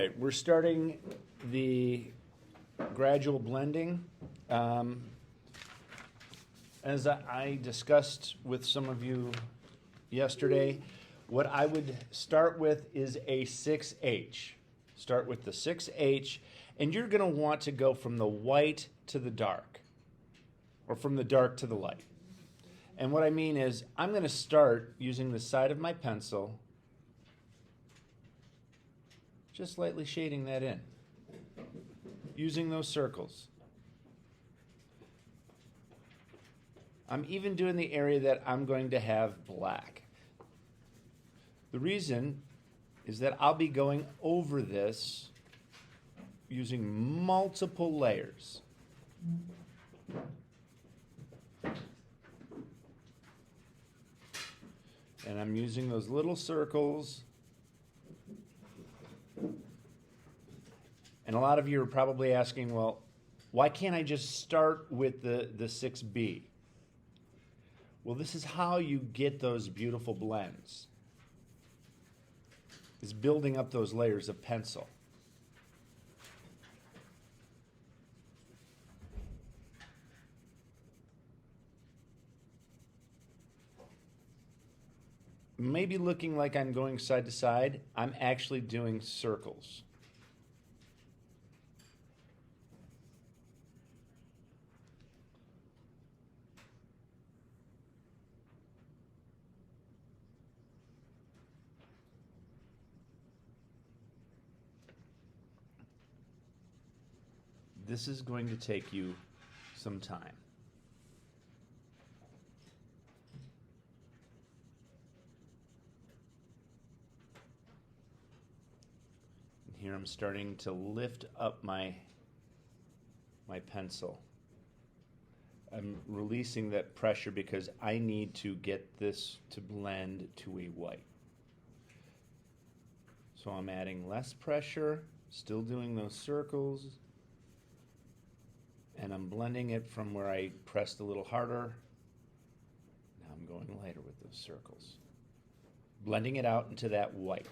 right, we're starting the gradual blending. As I discussed with some of you yesterday, what I would start with is a 6H. Start with the 6H, and you're going to want to go from the white to the dark, or from the dark to the light. And what I mean is, I'm going to start using the side of my pencil, just lightly shading that in, using those circles. I'm even doing the area that I'm going to have black. The reason is that I'll be going over this using multiple layers. And I'm using those little circles. And a lot of you are probably asking, well, why can't I just start with the 6B? Well, this is how you get those beautiful blends, is building up those layers of pencil. Maybe looking like I'm going side to side, I'm actually doing circles. This is going to take you some time. And here I'm starting to lift up my pencil. I'm releasing that pressure because I need to get this to blend to a white. So I'm adding less pressure, still doing those circles, and I'm blending it from where I pressed a little harder. Now I'm going lighter with those circles. Blending it out into that white.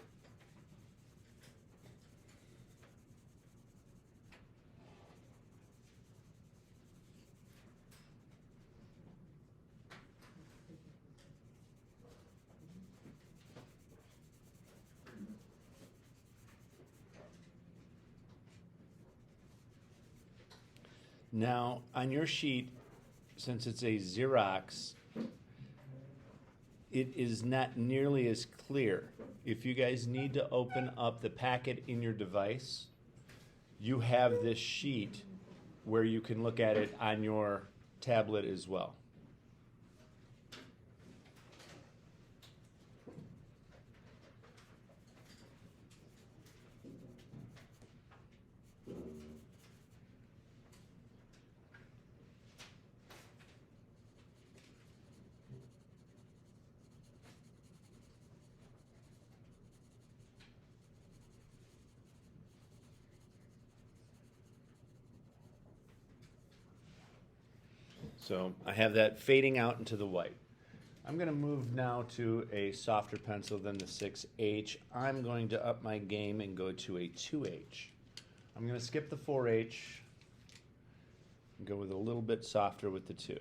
Now, on your sheet, since it's a Xerox, it is not nearly as clear. If you guys need to open up the packet in your device, you have this sheet where you can look at it on your tablet as well. So I have that fading out into the white. I'm going to move now to a softer pencil than the 6H. I'm going to up my game and go to a 2H. I'm going to skip the 4H and go with a little bit softer with the 2.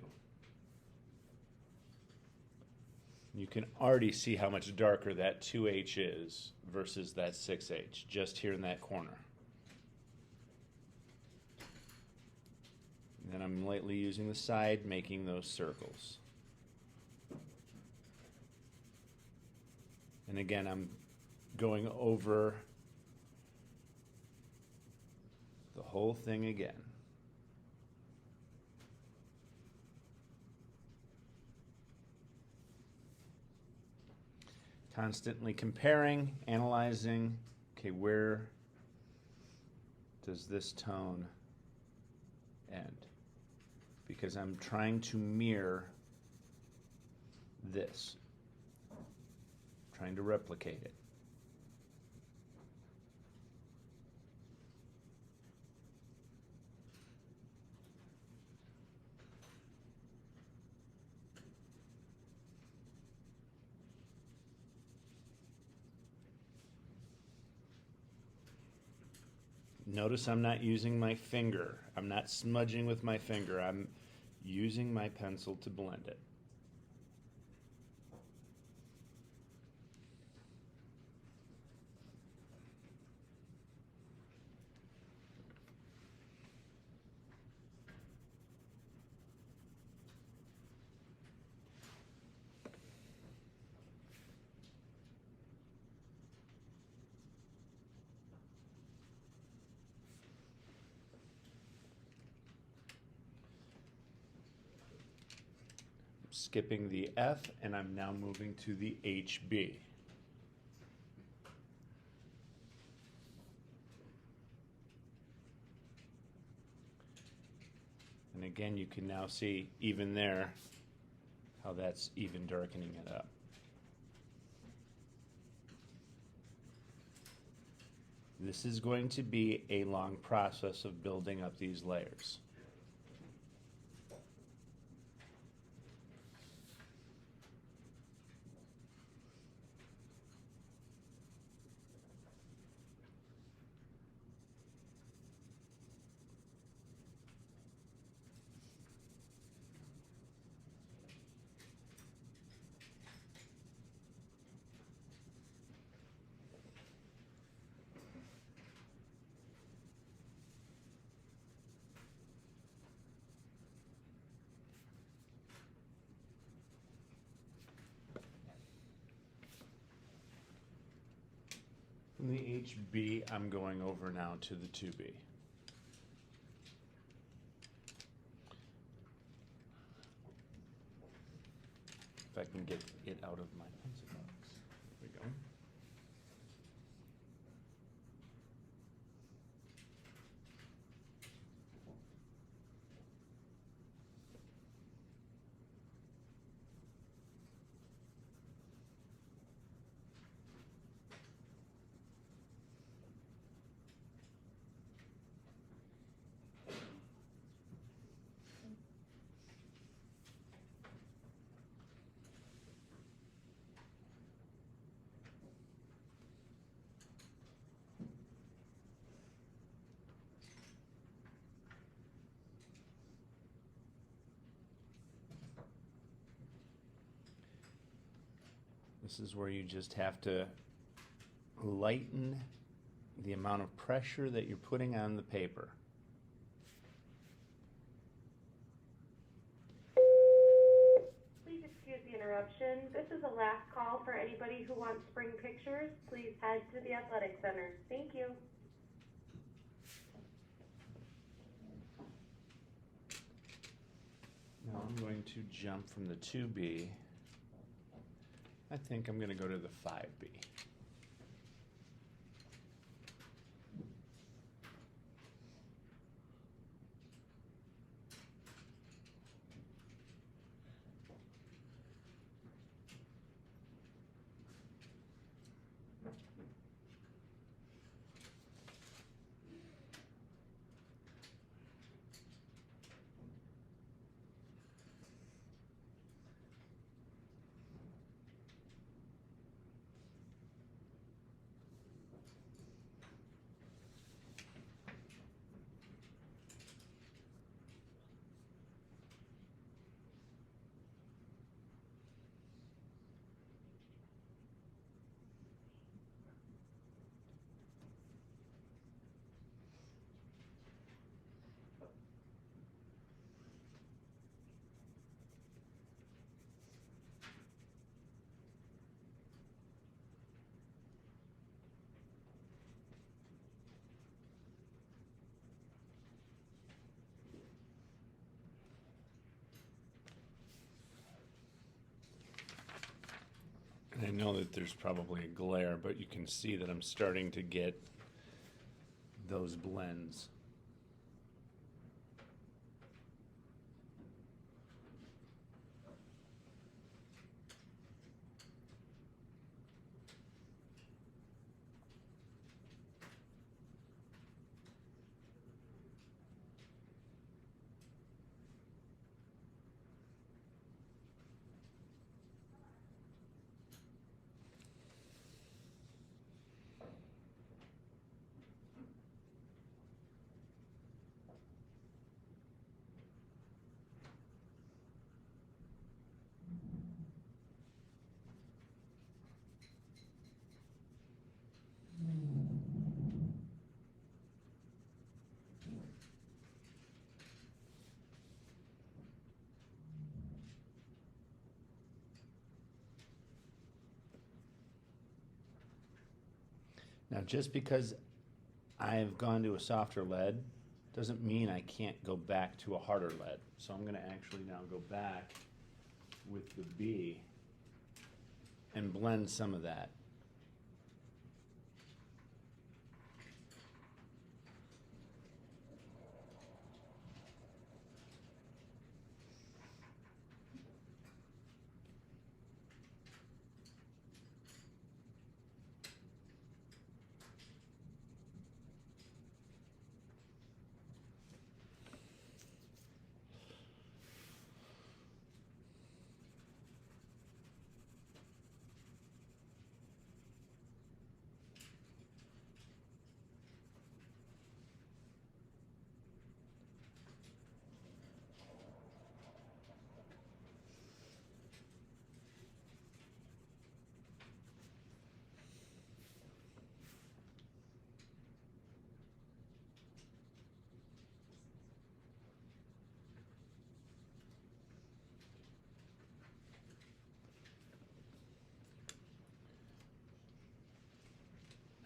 You can already see how much darker that 2H is versus that 6H, just here in that corner. And I'm lightly using the side, making those circles. And again, I'm going over the whole thing again. Constantly comparing, analyzing, okay, where does this tone end? Because I'm trying to mirror this, trying to replicate it. Notice I'm not using my finger. I'm not smudging with my finger. I'm using my pencil to blend it. Skipping the F, and I'm now moving to the HB. And again, you can now see even there how that's even darkening it up. This is going to be a long process of building up these layers. From the HB, I'm going over now to the 2B. If I can get it out of my pencil box. There we go. This is where you just have to lighten the amount of pressure that you're putting on the paper. Please excuse the interruption. This is the last call for anybody who wants spring pictures. Please head to the athletic center. Thank you. Now I'm going to jump from the 2B. I think I'm going to go to the 5B. And I know that there's probably a glare, but you can see that I'm starting to get those blends. Now, just because I've gone to a softer lead doesn't mean I can't go back to a harder lead. So I'm gonna actually now go back with the B and blend some of that.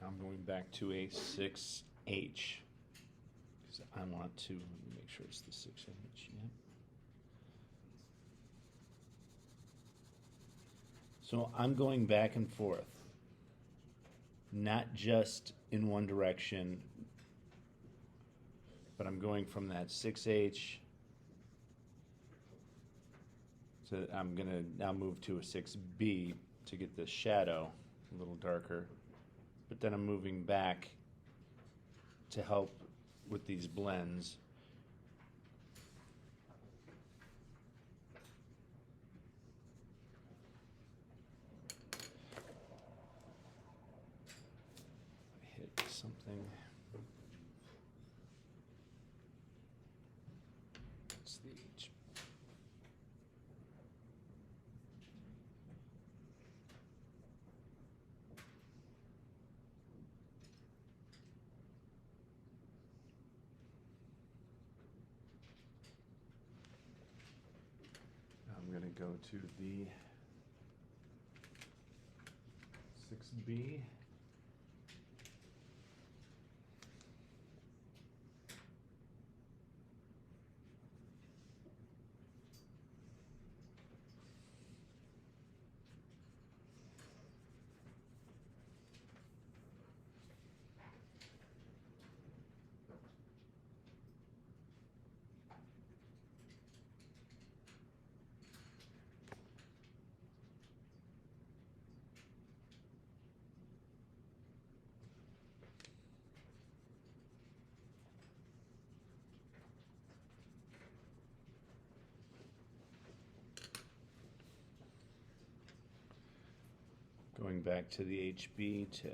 Now I'm going back to a 6H because I want to make sure it's the 6H. Yep. So I'm going back and forth, not just in one direction, but I'm going from that 6H. So I'm gonna now move to a 6B to get the shadow a little darker. But then I'm moving back to help with these blends. Hit something. That's the H. I'm going to go to the 6B. Going back to the HB to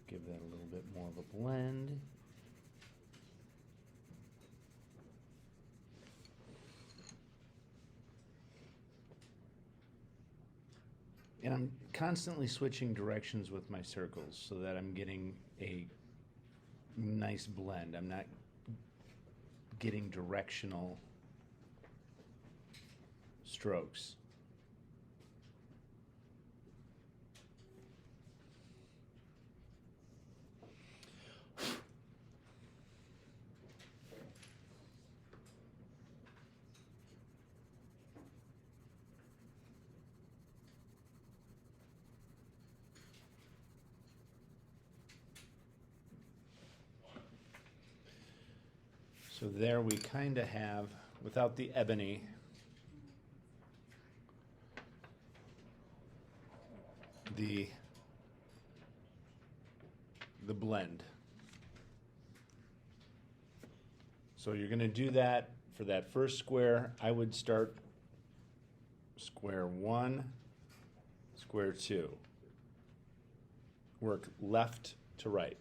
give that a little bit more of a blend. And I'm constantly switching directions with my circles so that I'm getting a nice blend. I'm not getting directional strokes. So there we kind of have, without the ebony, the blend. So you're going to do that for that first square. I would start square 1, square 2. Work left to right.